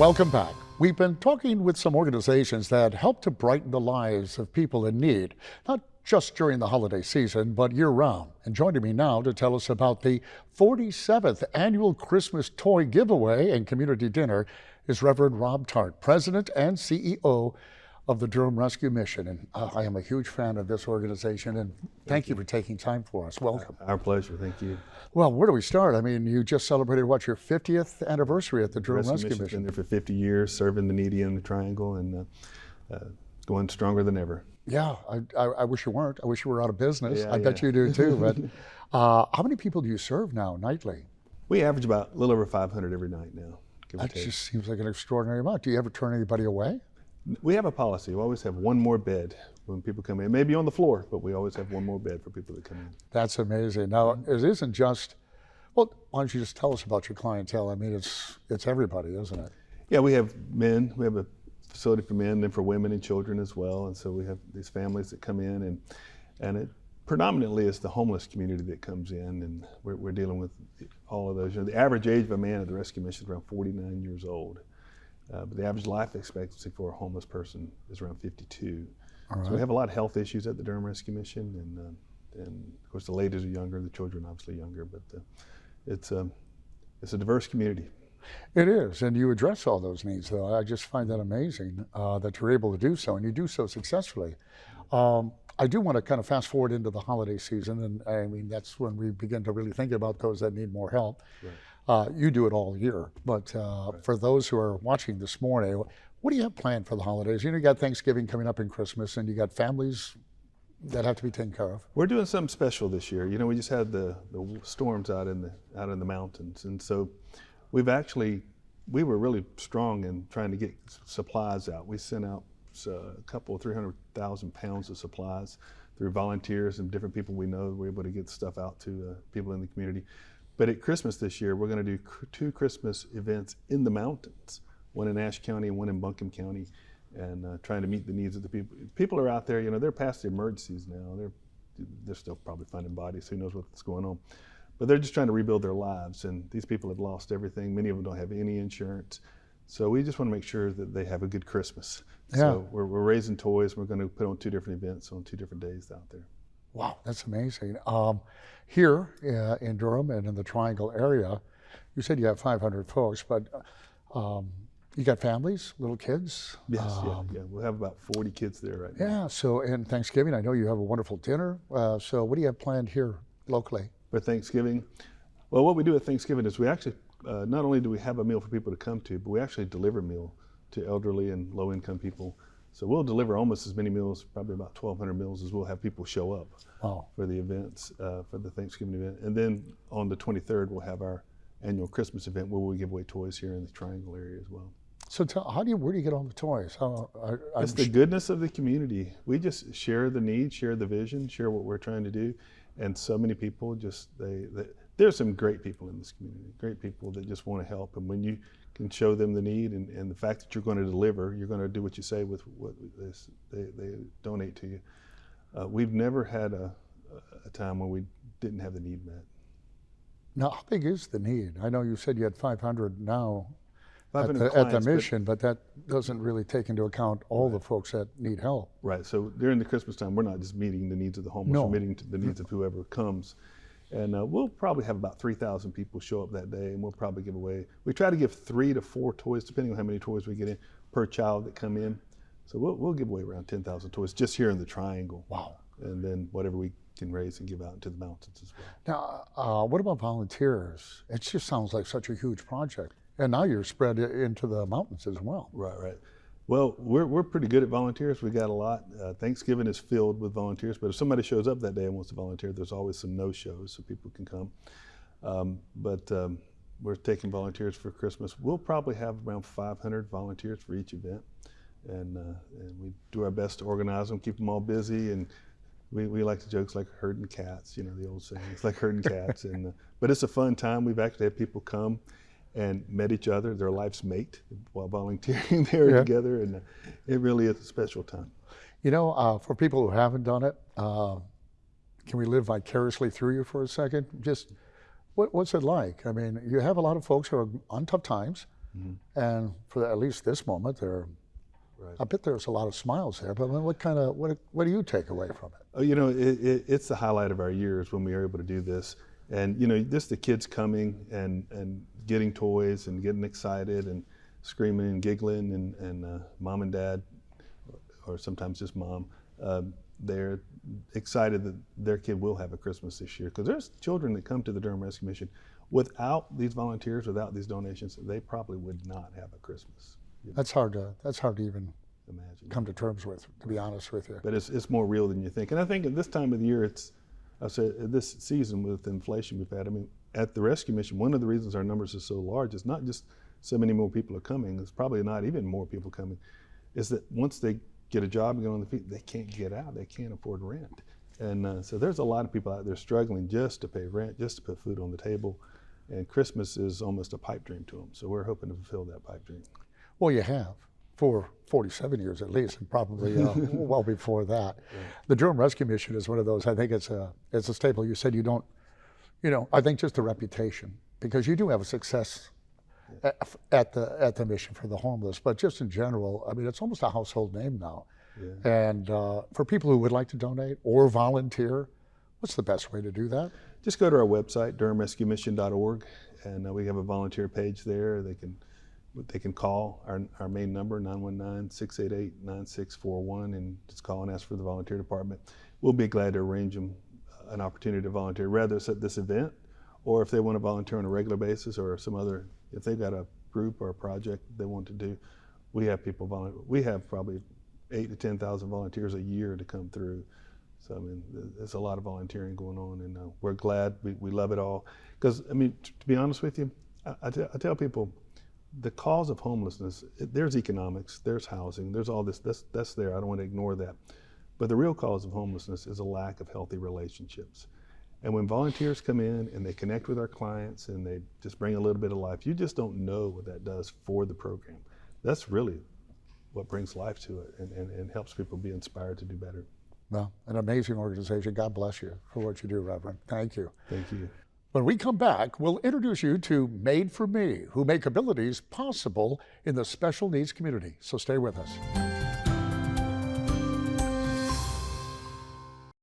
Welcome back. We've been talking with some organizations that help to brighten the lives of people in need, not just during the holiday season, but year-round. And joining me now to tell us about the 47th annual Christmas toy giveaway and community dinner is Reverend Rob Tart, President and CEO of the Durham Rescue Mission. And I am a huge fan of this organization, and thank you for taking time for us. Welcome. Our pleasure, thank you. Well, where do we start? I mean, you just celebrated, what, your 50th anniversary at the Durham Rescue Mission? Been there for 50 years, serving the needy in the Triangle, and going stronger than ever. Yeah, I wish you weren't. I wish you were out of business. Yeah, I bet you do too. But how many people do you serve now nightly? We average about a little over 500 every night now. That just seems like an extraordinary amount. Do you ever turn anybody away? We have a policy. We always have one more bed when people come in. Maybe on the floor, but we always have one more bed for people that come in. That's amazing. Now, it isn't just, well, why don't you just tell us about your clientele? I mean, it's everybody, isn't it? Yeah, we have men. We have a facility for men and for women and children as well. And so we have these families that come in, and it predominantly is the homeless community that comes in, and we're dealing with all of those. You know, the average age of a man at the Rescue Mission is around 49 years old. But the average life expectancy for a homeless person is around 52. Right. So we have a lot of health issues at the Durham Rescue Mission, and of course the ladies are younger, the children obviously younger, but it's a diverse community. It is, and you address all those needs, though. I just find that amazing that you're able to do so, and you do so successfully. I do want to kind of fast forward into the holiday season, and I mean, that's when we begin to really think about those that need more help. Right. You do it all year, but right. For those who are watching this morning, what do you have planned for the holidays? You know, you got Thanksgiving coming up and Christmas, and you got families that have to be taken care of. We're doing something special this year. You know, we just had the storms out in the mountains, and so we were really strong in trying to get supplies out. We sent out a couple of 300,000 pounds of supplies through volunteers and different people we know. We're able to get stuff out to people in the community. But at Christmas this year, we're going to do 2 Christmas events in the mountains, one in Ashe County and one in Buncombe County, and trying to meet the needs of the people. People are out there, you know, they're past the emergencies now. They're still probably finding bodies, who knows what's going on. But they're just trying to rebuild their lives, and these people have lost everything. Many of them don't have any insurance. So we just want to make sure that they have a good Christmas. Yeah. So we're raising toys. We're going to put on 2 different events on 2 different days out there. Wow, that's amazing. Here in Durham and in the Triangle area, you said you have 500 folks, but you got families, little kids? Yes, yeah. We'll have about 40 kids there right now. Yeah, so in Thanksgiving, I know you have a wonderful dinner. So what do you have planned here locally? For Thanksgiving? Well, what we do at Thanksgiving is we actually, not only do we have a meal for people to come to, but we actually deliver a meal to elderly and low-income people. So we'll deliver almost as many meals, probably about 1,200 meals, as we'll have people show up for the events, for the Thanksgiving event. And then on the 23rd, we'll have our annual Christmas event where we give away toys here in the Triangle area as well. So where do you get all the toys? It's the goodness of the community. We just share the need, share the vision, share what we're trying to do. And so many people there's some great people in this community, great people that just want to help. And when you can show them the need and the fact that you're going to deliver, you're going to do what you say with what they donate to you. We've never had a time when we didn't have the need met. Now, how big is the need? I know you said you had 500 now 500 at the mission, but that doesn't really take into account all the folks that need help. Right, so during the Christmas time, we're not just meeting the needs of the homeless, we're meeting the needs of whoever comes. And we'll probably have about 3,000 people show up that day, and we'll probably give away, we try to give 3 to 4 toys, depending on how many toys we get in, per child that come in. So we'll give away around 10,000 toys just here in the Triangle. Wow. And then whatever we can raise and give out into the mountains as well. Now, what about volunteers? It just sounds like such a huge project. And now you're spread into the mountains as well. Right. Well, we're pretty good at volunteers. We got a lot. Thanksgiving is filled with volunteers, but if somebody shows up that day and wants to volunteer, there's always some no-shows so people can come. But we're taking volunteers for Christmas. We'll probably have around 500 volunteers for each event, and we do our best to organize them, keep them all busy, and we like the jokes like herding cats, you know, the old saying, it's like herding cats. But it's a fun time. We've actually had people come and met each other, their life's mate, while volunteering there together, and it really is a special time. You know, for people who haven't done it, can we live vicariously through you for a second? Just, what's it like? I mean, you have a lot of folks who are on tough times, And for at least this moment, Right. I bet there's a lot of smiles there. But what do you take away from it? Oh, it's the highlight of our years when we are able to do this. And, just the kids coming and getting toys and getting excited and screaming and giggling and mom and dad, or sometimes just mom, they're excited that their kid will have a Christmas this year. Because there's children that come to the Durham Rescue Mission without these volunteers, without these donations, they probably would not have a Christmas. That's hard to even Imagine. come to terms with, to be honest with you. But it's more real than you think. And I think at this time of the year, I say this season with inflation we've had, at the rescue mission, one of the reasons our numbers are so large is not just so many more people are coming, it's probably not even more people coming, is that once they get a job and get on their feet, they can't get out, they can't afford rent. And so there's a lot of people out there struggling just to pay rent, just to put food on the table. And Christmas is almost a pipe dream to them. So we're hoping to fulfill that pipe dream. Well, you have for 47 years at least, and probably well before that. Right. The Durham Rescue Mission is one of those. I think it's a staple. You said you don't, I think just the reputation, because you do have a success at the mission for the homeless, but just in general, it's almost a household name now. Yeah. And for people who would like to donate or volunteer, what's the best way to do that? Just go to our website, durhamrescuemission.org, and we have a volunteer page there. They can call our main number, 919-688-9641, and just call and ask for the volunteer department. We'll be glad to arrange them an opportunity to volunteer, whether it's at this event or if they want to volunteer on a regular basis, or if they've got a group or a project they want to do. We have people volunteer. We have probably 8,000 to 10,000 volunteers a year to come through. So there's a lot of volunteering going on, and we're glad. We love it all. Because to be honest with you, I tell people, the cause of homelessness, there's economics, there's housing, there's all this. That's there. I don't want to ignore that. But the real cause of homelessness is a lack of healthy relationships. And when volunteers come in and they connect with our clients and they just bring a little bit of life, you just don't know what that does for the program. That's really what brings life to it and helps people be inspired to do better. Well, an amazing organization. God bless you for what you do, Reverend. Thank you. Thank you. When we come back, we'll introduce you to Made for Me, who make abilities possible in the special needs community. So stay with us.